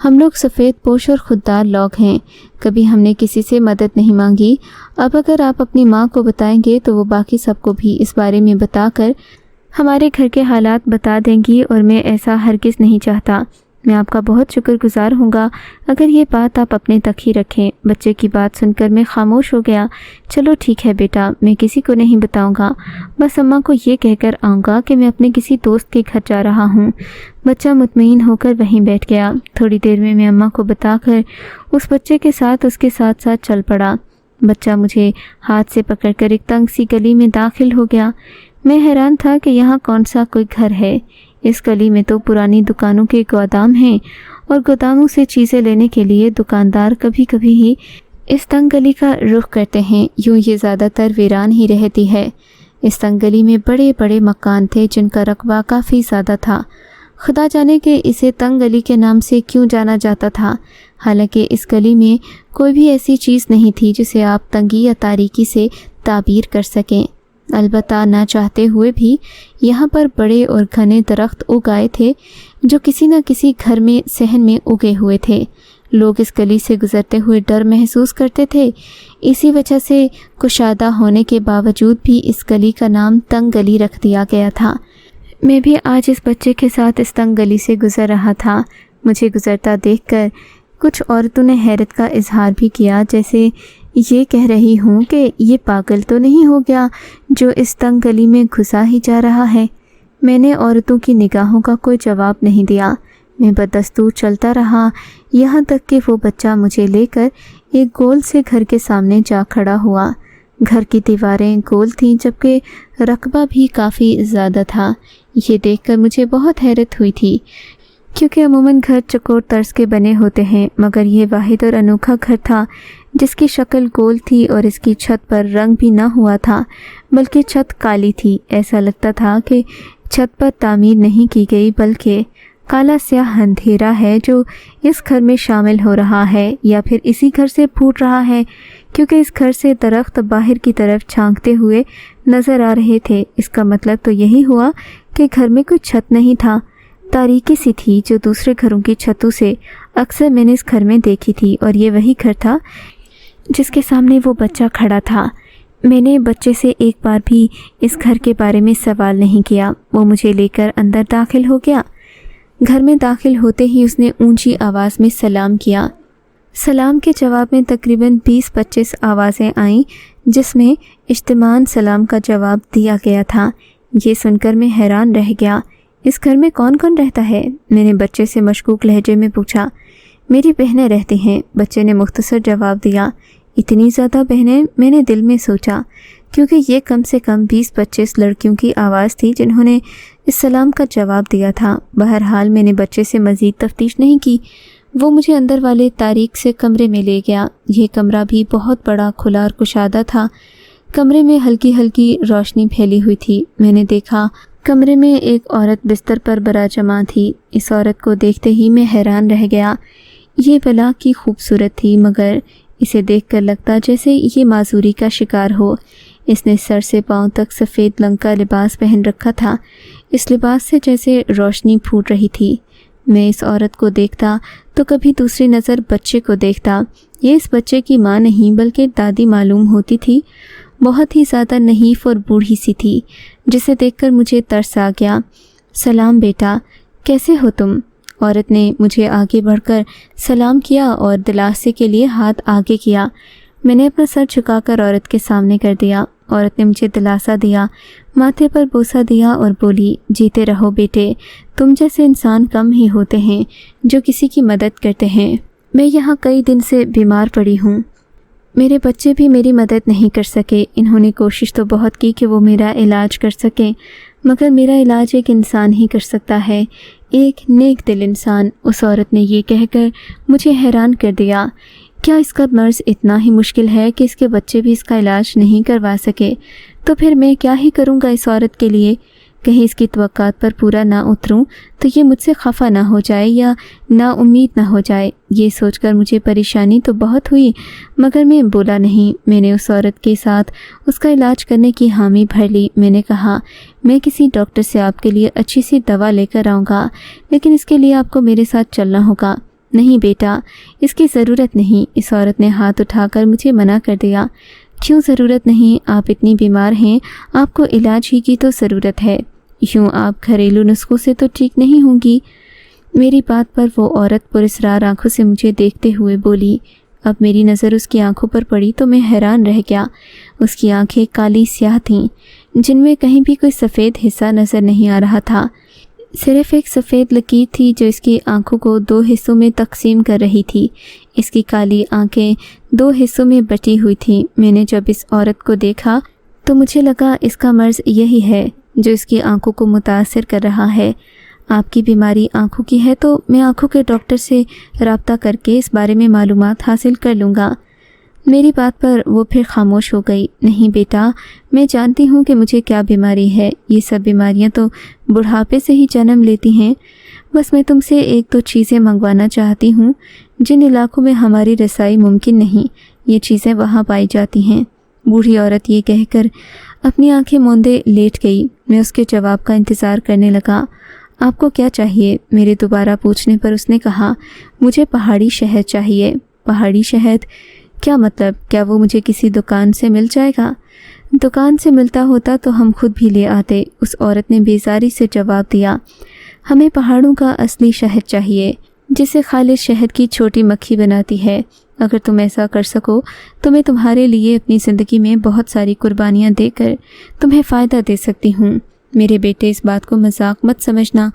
ہم لوگ سفید پوش اور خوددار لوگ ہیں، کبھی ہم نے کسی سے مدد نہیں مانگی۔ اب اگر آپ اپنی ماں کو بتائیں گے تو وہ باقی سب کو بھی اس بارے میں بتا کر ہمارے گھر کے حالات بتا دیں گی، اور میں ایسا ہرگز نہیں چاہتا۔ میں آپ کا بہت شکر گزار ہوں گا اگر یہ بات آپ اپنے تک ہی رکھیں۔ بچے کی بات سن کر میں خاموش ہو گیا۔ چلو ٹھیک ہے بیٹا، میں کسی کو نہیں بتاؤں گا، بس اماں کو یہ کہہ کر آؤں گا کہ میں اپنے کسی دوست کے گھر جا رہا ہوں۔ بچہ مطمئن ہو کر وہیں بیٹھ گیا۔ تھوڑی دیر میں اماں کو بتا کر اس بچے کے ساتھ ساتھ چل پڑا۔ بچہ مجھے ہاتھ سے پکڑ کر ایک تنگ سی گلی میں داخل ہو گیا۔ میں حیران تھا کہ یہاں کون سا کوئی گھر ہے۔ اس گلی میں تو پرانی دکانوں کے گودام ہیں، اور گوداموں سے چیزیں لینے کے لیے دکاندار کبھی کبھی ہی اس تنگ گلی کا رخ کرتے ہیں، یوں یہ زیادہ تر ویران ہی رہتی ہے۔ اس تنگ گلی میں بڑے بڑے مکان تھے جن کا رقبہ کافی زیادہ تھا۔ خدا جانے کہ اسے تنگ گلی کے نام سے کیوں جانا جاتا تھا، حالانکہ اس گلی میں کوئی بھی ایسی چیز نہیں تھی جسے آپ تنگی یا تاریکی سے تعبیر کر سکیں۔ البتہ نہ چاہتے ہوئے بھی یہاں پر بڑے اور گھنے درخت اگائے تھے جو کسی نہ کسی گھر میں صحن میں اگے ہوئے تھے۔ لوگ اس گلی سے گزرتے ہوئے ڈر محسوس کرتے تھے، اسی وجہ سے کشادہ ہونے کے باوجود بھی اس گلی کا نام تنگ گلی رکھ دیا گیا تھا۔ میں بھی آج اس بچے کے ساتھ اس تنگ گلی سے گزر رہا تھا۔ مجھے گزرتا دیکھ کر کچھ عورتوں نے حیرت کا اظہار بھی کیا، جیسے یہ کہہ رہی ہوں کہ یہ پاگل تو نہیں ہو گیا جو اس تنگ گلی میں گھسا ہی جا رہا ہے۔ میں نے عورتوں کی نگاہوں کا کوئی جواب نہیں دیا۔ میں بدستور چلتا رہا، یہاں تک کہ وہ بچہ مجھے لے کر ایک گول سے گھر کے سامنے جا کھڑا ہوا۔ گھر کی دیواریں گول تھیں جبکہ رقبہ بھی کافی زیادہ تھا۔ یہ دیکھ کر مجھے بہت حیرت ہوئی تھی، کیونکہ عموماً گھر چکور طرز کے بنے ہوتے ہیں، مگر یہ واحد اور انوکھا گھر تھا جس کی شکل گول تھی اور اس کی چھت پر رنگ بھی نہ ہوا تھا بلکہ چھت کالی تھی۔ ایسا لگتا تھا کہ چھت پر تعمیر نہیں کی گئی بلکہ کالا سیاہ اندھیرا ہے جو اس گھر میں شامل ہو رہا ہے یا پھر اسی گھر سے پھوٹ رہا ہے، کیونکہ اس گھر سے درخت باہر کی طرف جھانکتے ہوئے نظر آ رہے تھے۔ اس کا مطلب تو یہی ہوا کہ گھر میں کوئی چھت نہیں تھا، تاریکی سی تھی جو دوسرے گھروں کی چھتوں سے اکثر میں نے اس گھر میں دیکھی تھی، اور یہ وہی گھر تھا جس کے سامنے وہ بچہ کھڑا تھا۔ میں نے بچے سے ایک بار بھی اس گھر کے بارے میں سوال نہیں کیا۔ وہ مجھے لے کر اندر داخل ہو گیا۔ گھر میں داخل ہوتے ہی اس نے اونچی آواز میں سلام کیا۔ سلام کے جواب میں تقریباً 20-25 آوازیں آئیں جس میں اجتماعاً سلام کا جواب دیا گیا تھا۔ یہ سن کر میں حیران رہ گیا۔ اس گھر میں کون کون رہتا ہے؟ میں نے بچے سے مشکوک لہجے میں پوچھا۔ میری بہنیں رہتی ہیں، بچے نے مختصر جواب دیا۔ اتنی زیادہ بہنیں؟ میں نے دل میں سوچا، کیونکہ یہ کم سے کم 20-25 لڑکیوں کی آواز تھی جنہوں نے اس سلام کا جواب دیا تھا۔ بہرحال میں نے بچے سے مزید تفتیش نہیں کی۔ وہ مجھے اندر والے تاریک سے کمرے میں لے گیا۔ یہ کمرہ بھی بہت بڑا، کھلا اور کشادہ تھا۔ کمرے میں ہلکی ہلکی روشنی پھیلی ہوئی تھی۔ میں نے دیکھا کمرے میں ایک عورت بستر پر براجماع تھی۔ اس عورت کو دیکھتے ہی میں حیران رہ گیا۔ یہ بلا کی خوبصورت تھی، مگر اسے دیکھ کر لگتا جیسے یہ معذوری کا شکار ہو۔ اس نے سر سے پاؤں تک سفید رنگ کا لباس پہن رکھا تھا۔ اس لباس سے جیسے روشنی پھوٹ رہی تھی۔ میں اس عورت کو دیکھتا تو کبھی دوسری نظر بچے کو دیکھتا۔ یہ اس بچے کی ماں نہیں بلکہ دادی معلوم ہوتی تھی۔ بہت ہی زیادہ نحیف اور بوڑھی سی تھی، جسے دیکھ کر مجھے ترس آ گیا۔ سلام بیٹا، کیسے ہو تم؟ عورت نے مجھے آگے بڑھ کر سلام کیا اور دلاسے کے لیے ہاتھ آگے کیا۔ میں نے اپنا سر جھکا کر عورت کے سامنے کر دیا۔ عورت نے مجھے دلاسا دیا، ماتھے پر بوسہ دیا اور بولی، جیتے رہو بیٹے، تم جیسے انسان کم ہی ہوتے ہیں جو کسی کی مدد کرتے ہیں۔ میں یہاں کئی دن سے بیمار پڑی ہوں۔ میرے بچے بھی میری مدد نہیں کر سکے۔ انہوں نے کوشش تو بہت کی کہ وہ میرا علاج کر سکیں، مگر میرا علاج ایک انسان ہی کر سکتا ہے، ایک نیک دل انسان۔ اس عورت نے یہ کہہ کر مجھے حیران کر دیا۔ کیا اس کا مرض اتنا ہی مشکل ہے کہ اس کے بچے بھی اس کا علاج نہیں کروا سکے؟ تو پھر میں کیا ہی کروں گا اس عورت کے لیے؟ کہیں اس کی توقعات پر پورا نہ اتروں تو یہ مجھ سے خفا نہ ہو جائے یا نا امید نہ ہو جائے۔ یہ سوچ کر مجھے پریشانی تو بہت ہوئی، مگر میں بولا نہیں۔ میں نے اس عورت کے ساتھ اس کا علاج کرنے کی حامی بھر لی۔ میں نے کہا، میں کسی ڈاکٹر سے آپ کے لیے اچھی سی دوا لے کر آؤں گا، لیکن اس کے لیے آپ کو میرے ساتھ چلنا ہوگا۔ نہیں بیٹا، اس کی ضرورت نہیں۔ اس عورت نے ہاتھ اٹھا کر مجھے منع کر دیا۔ کیوں ضرورت نہیں؟ آپ اتنی بیمار ہیں، آپ کو علاج ہی کی تو ضرورت ہے، یوں آپ گھریلو نسخوں سے تو ٹھیک نہیں ہوں گی۔ میری بات پر وہ عورت پراسرار آنکھوں سے مجھے دیکھتے ہوئے بولی۔ اب میری نظر اس کی آنکھوں پر پڑی تو میں حیران رہ گیا۔ اس کی آنکھیں کالی سیاہ تھیں، جن میں کہیں بھی کوئی سفید حصہ نظر نہیں آ رہا تھا۔ صرف ایک سفید لکیر تھی جو اس کی آنکھوں کو 2 حصوں میں تقسیم کر رہی تھی۔ اس کی کالی آنکھیں 2 حصوں میں بٹی ہوئی تھیں۔ میں نے جب اس عورت کو دیکھا تو مجھے لگا اس کا مرض یہی ہے جو اس کی آنکھوں کو متاثر کر رہا ہے۔ آپ کی بیماری آنکھوں کی ہے تو میں آنکھوں کے ڈاکٹر سے رابطہ کر کے اس بارے میں معلومات حاصل کر لوں گا۔ میری بات پر وہ پھر خاموش ہو گئی۔ نہیں بیٹا، میں جانتی ہوں کہ مجھے کیا بیماری ہے۔ یہ سب بیماریاں تو بڑھاپے سے ہی جنم لیتی ہیں۔ بس میں تم سے 1-2 چیزیں منگوانا چاہتی ہوں جن علاقوں میں ہماری رسائی ممکن نہیں، یہ چیزیں وہاں پائی جاتی ہیں۔ بوڑھی عورت یہ کہہ کر اپنی آنکھیں موندے لیٹ گئی۔ میں اس کے جواب کا انتظار کرنے لگا۔ آپ کو کیا چاہیے؟ میرے دوبارہ پوچھنے پر اس نے کہا، مجھے پہاڑی شہد چاہیے۔ پہاڑی شہد؟ کیا مطلب؟ کیا وہ مجھے کسی دکان سے مل جائے گا؟ دکان سے ملتا ہوتا تو ہم خود بھی لے آتے، اس عورت نے بیزاری سے جواب دیا۔ ہمیں پہاڑوں کا اصلی شہد چاہیے جسے خالص شہد کی چھوٹی مکھی بناتی ہے۔ اگر تم ایسا کر سکو تو میں تمہارے لیے اپنی زندگی میں بہت ساری قربانیاں دے کر تمہیں فائدہ دے سکتی ہوں۔ میرے بیٹے، اس بات کو مذاق مت سمجھنا۔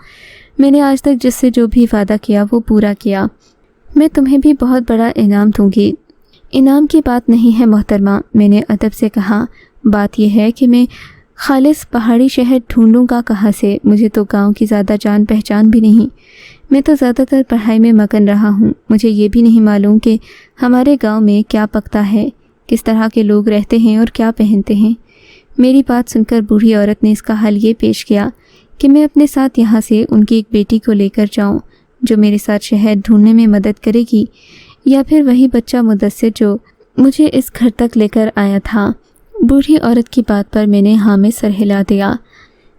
میں نے آج تک جس سے جو بھی وعدہ کیا وہ پورا کیا۔ میں تمہیں بھی بہت بڑا انعام دوں گی۔ انعام کی بات نہیں ہے محترمہ، میں نے ادب سے کہا۔ بات یہ ہے کہ میں خالص پہاڑی شہد ڈھونڈوں گا کہاں سے؟ مجھے تو گاؤں کی زیادہ جان پہچان بھی نہیں۔ میں تو زیادہ تر پڑھائی میں مگن رہا ہوں۔ مجھے یہ بھی نہیں معلوم کہ ہمارے گاؤں میں کیا پکتا ہے، کس طرح کے لوگ رہتے ہیں اور کیا پہنتے ہیں۔ میری بات سن کر بوڑھی عورت نے اس کا حل یہ پیش کیا کہ میں اپنے ساتھ یہاں سے ان کی ایک بیٹی کو لے کر جاؤں جو میرے ساتھ شہد ڈھونڈنے میں مدد کرے گی، یا پھر وہی بچہ مدثر جو مجھے اس گھر تک لے کر آیا تھا۔ بوڑھی عورت کی بات پر میں نے ہاں میں سر ہلا دیا۔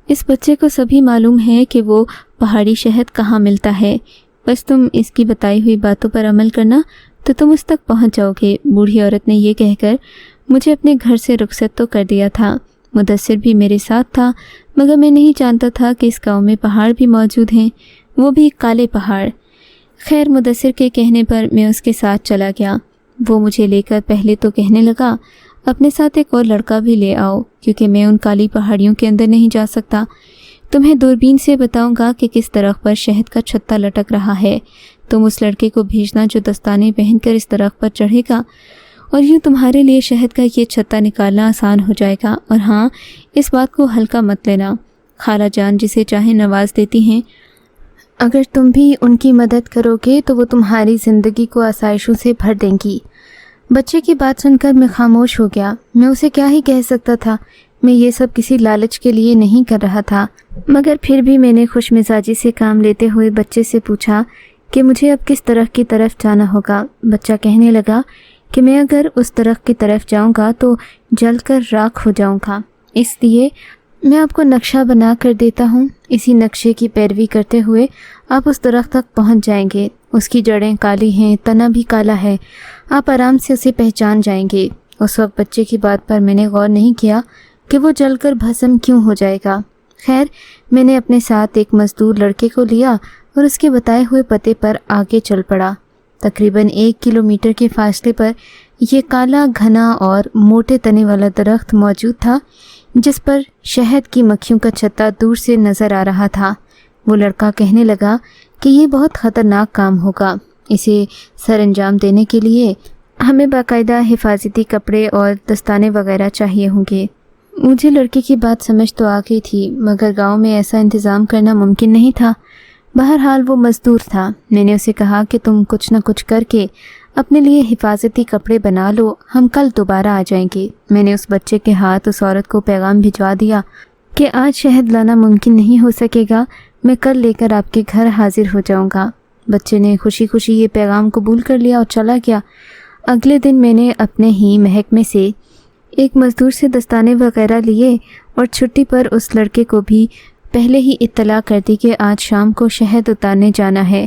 اس بچے کو سبھی معلوم ہے کہ وہ پہاڑی شہد کہاں ملتا ہے، بس تم اس کی بتائی ہوئی باتوں پر عمل کرنا تو تم اس تک پہنچ جاؤ گے۔ بوڑھی عورت نے یہ کہہ کر مجھے اپنے گھر سے رخصت تو کر دیا تھا۔ مدثر بھی میرے ساتھ تھا، مگر میں نہیں جانتا تھا کہ اس گاؤں میں پہاڑ بھی موجود ہیں، وہ بھی کالے پہاڑ۔ خیر، مدثر کے کہنے پر میں اس کے ساتھ چلا گیا۔ وہ مجھے لے کر پہلے تو کہنے لگا، اپنے ساتھ ایک اور لڑکا بھی لے آؤ، کیونکہ میں ان کالی پہاڑیوں کے اندر نہیں جا سکتا۔ تمہیں دوربین سے بتاؤں گا کہ کس درخت پر شہد کا چھتا لٹک رہا ہے۔ تم اس لڑکے کو بھیجنا جو دستانے پہن کر اس درخت پر چڑھے گا، اور یوں تمہارے لیے شہد کا یہ چھتا نکالنا آسان ہو جائے گا۔ اور ہاں، اس بات کو ہلکا مت لینا، خالہ جان جسے چاہے نواز دیتی ہیں۔ اگر تم بھی ان کی مدد کرو گے تو وہ تمہاری زندگی کو آسائشوں سے بھر دیں گی۔ بچے کی بات سن کر میں خاموش ہو گیا۔ میں اسے کیا ہی کہہ سکتا تھا؟ میں یہ سب کسی لالچ کے لیے نہیں کر رہا تھا، مگر پھر بھی میں نے خوش مزاجی سے کام لیتے ہوئے بچے سے پوچھا کہ مجھے اب کس درخت کی طرف جانا ہوگا۔ بچہ کہنے لگا کہ میں اگر اس درخت کی طرف جاؤں گا تو جل کر راکھ ہو جاؤں گا، اس لیے میں آپ کو نقشہ بنا کر دیتا ہوں۔ اسی نقشے کی پیروی کرتے ہوئے آپ اس درخت تک پہنچ جائیں گے۔ اس کی جڑیں کالی ہیں، تنا بھی کالا ہے، آپ آرام سے اسے پہچان جائیں گے۔ اس وقت بچے کی بات پر میں نے غور نہیں کیا کہ وہ جل کر بھسم کیوں ہو جائے گا۔ خیر، میں نے اپنے ساتھ ایک مزدور لڑکے کو لیا اور اس کے بتائے ہوئے پتے پر آگے چل پڑا۔ تقریباً 1 کلومیٹر کے فاصلے پر یہ کالا، گھنا اور موٹے تنے والا درخت موجود تھا جس پر شہد کی مکھیوں کا چھتا دور سے نظر آ رہا تھا۔ وہ لڑکا کہنے لگا کہ یہ بہت خطرناک کام ہوگا، اسے سر انجام دینے کے لیے ہمیں باقاعدہ حفاظتی کپڑے اور دستانے وغیرہ چاہیے ہوں گے۔ مجھے لڑکے کی بات سمجھ تو آ گئی تھی، مگر گاؤں میں ایسا انتظام کرنا ممکن نہیں تھا۔ بہرحال وہ مزدور تھا۔ میں نے اسے کہا کہ تم کچھ نہ کچھ کر کے اپنے لیے حفاظتی کپڑے بنا لو، ہم کل دوبارہ آ جائیں گے۔ میں نے اس بچے کے ہاتھ اس عورت کو پیغام بھجوا دیا کہ آج شہد لانا ممکن نہیں ہو سکے گا، میں کل لے کر آپ کے گھر حاضر ہو جاؤں گا۔ بچے نے خوشی خوشی یہ پیغام قبول کر لیا اور چلا گیا۔ اگلے دن میں نے اپنے ہی محکمے سے ایک مزدور سے دستانے وغیرہ لیے اور چھٹی پر اس لڑکے کو بھی پہلے ہی اطلاع کر دی کہ آج شام کو شہد اتارنے جانا ہے۔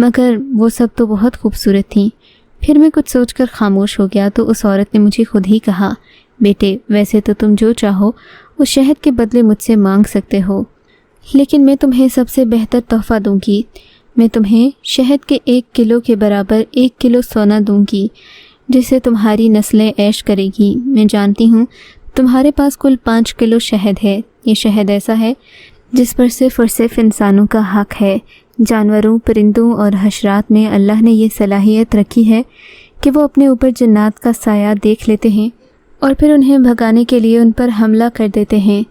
مگر وہ سب تو بہت خوبصورت تھیں۔ پھر میں کچھ سوچ کر خاموش ہو گیا تو اس عورت نے مجھے خود ہی کہا، بیٹے ویسے تو تم جو چاہو اس شہد کے بدلے مجھ سے مانگ سکتے ہو، لیکن میں تمہیں سب سے بہتر تحفہ دوں گی۔ میں تمہیں شہد کے 1 کلو کے برابر 1 کلو سونا دوں گی، جس سے تمہاری نسلیں عیش کرے گی۔ میں جانتی ہوں تمہارے پاس کل 5 کلو شہد ہے۔ یہ شہد ایسا ہے جس پر صرف اور صرف انسانوں کا حق ہے۔ جانوروں، پرندوں اور حشرات میں اللہ نے یہ صلاحیت رکھی ہے کہ وہ اپنے اوپر جنات کا سایہ دیکھ لیتے ہیں اور پھر انہیں بھگانے کے لیے ان پر حملہ کر دیتے ہیں۔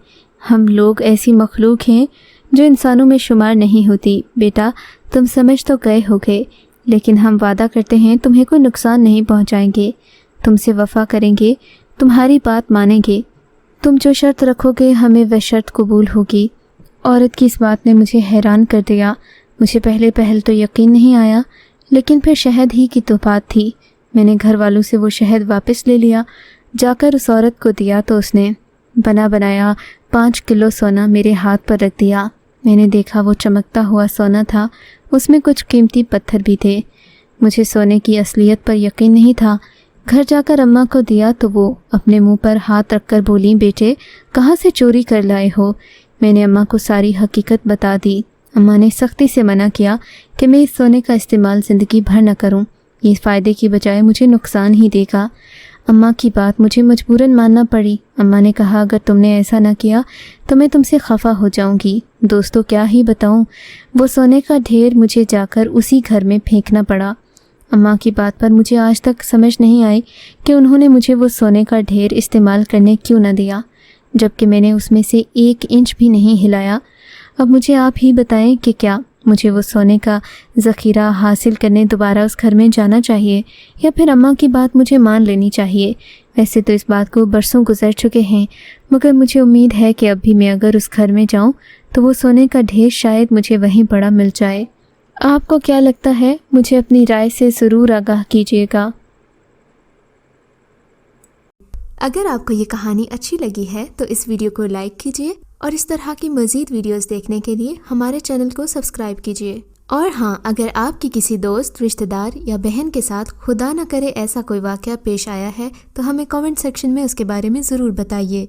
ہم لوگ ایسی مخلوق ہیں جو انسانوں میں شمار نہیں ہوتی۔ بیٹا تم سمجھ تو گئے ہوگے، لیکن ہم وعدہ کرتے ہیں تمہیں کوئی نقصان نہیں پہنچائیں گے، تم سے وفا کریں گے، تمہاری بات مانیں گے، تم جو شرط رکھو گے ہمیں وہ شرط قبول ہوگی۔ عورت کی اس بات نے مجھے حیران کر دیا۔ مجھے پہل تو یقین نہیں آیا، لیکن پھر شہد ہی کی تو بات تھی۔ میں نے گھر والوں سے وہ شہد واپس لے لیا، جا کر اس عورت کو دیا تو اس نے بنا بنایا 5 کلو سونا میرے ہاتھ پر رکھ دیا۔ میں نے دیکھا وہ چمکتا ہوا سونا تھا، اس میں کچھ قیمتی پتھر بھی تھے۔ مجھے سونے کی اصلیت پر یقین نہیں تھا۔ گھر جا کر اماں کو دیا تو وہ اپنے منہ پر ہاتھ رکھ کر بولیں، بیٹے کہاں سے چوری کر لائے ہو؟ میں نے اماں کو ساری حقیقت بتا دی۔ اماں نے سختی سے منع کیا کہ میں اس سونے کا استعمال زندگی بھر نہ کروں، یہ فائدے کی بجائے مجھے نقصان ہی دے گا۔ اماں کی بات مجھے مجبوراً ماننا پڑی۔ اماں نے کہا اگر تم نے ایسا نہ کیا تو میں تم سے خفا ہو جاؤں گی۔ دوستو کیا ہی بتاؤں، وہ سونے کا ڈھیر مجھے جا کر اسی گھر میں پھینکنا پڑا۔ اماں کی بات پر مجھے آج تک سمجھ نہیں آئی کہ انہوں نے مجھے وہ سونے کا ڈھیر استعمال کرنے کیوں نہ دیا، جبکہ میں نے اس میں سے 1 انچ بھی نہیں ہلایا۔ اب مجھے آپ ہی بتائیں کہ کیا مجھے وہ سونے کا ذخیرہ حاصل کرنے دوبارہ اس گھر میں جانا چاہیے یا پھر اماں کی بات مجھے مان لینی چاہیے؟ ویسے تو اس بات کو برسوں گزر چکے ہیں، مگر مجھے امید ہے کہ اب بھی میں اگر اس گھر میں جاؤں تو وہ سونے کا ڈھیر شاید مجھے وہیں پڑا مل جائے۔ آپ کو کیا لگتا ہے؟ مجھے اپنی رائے سے ضرور آگاہ کیجیے گا۔ اگر آپ کو یہ کہانی اچھی لگی ہے تو اس ویڈیو کو لائک کیجیے اور اس طرح کی مزید ویڈیوز دیکھنے کے لیے ہمارے چینل کو سبسکرائب کیجیے۔ اور ہاں، اگر آپ کی کسی دوست، رشتہ دار یا بہن کے ساتھ خدا نہ کرے ایسا کوئی واقعہ پیش آیا ہے تو ہمیں کامنٹ سیکشن میں اس کے بارے میں ضرور بتائیے۔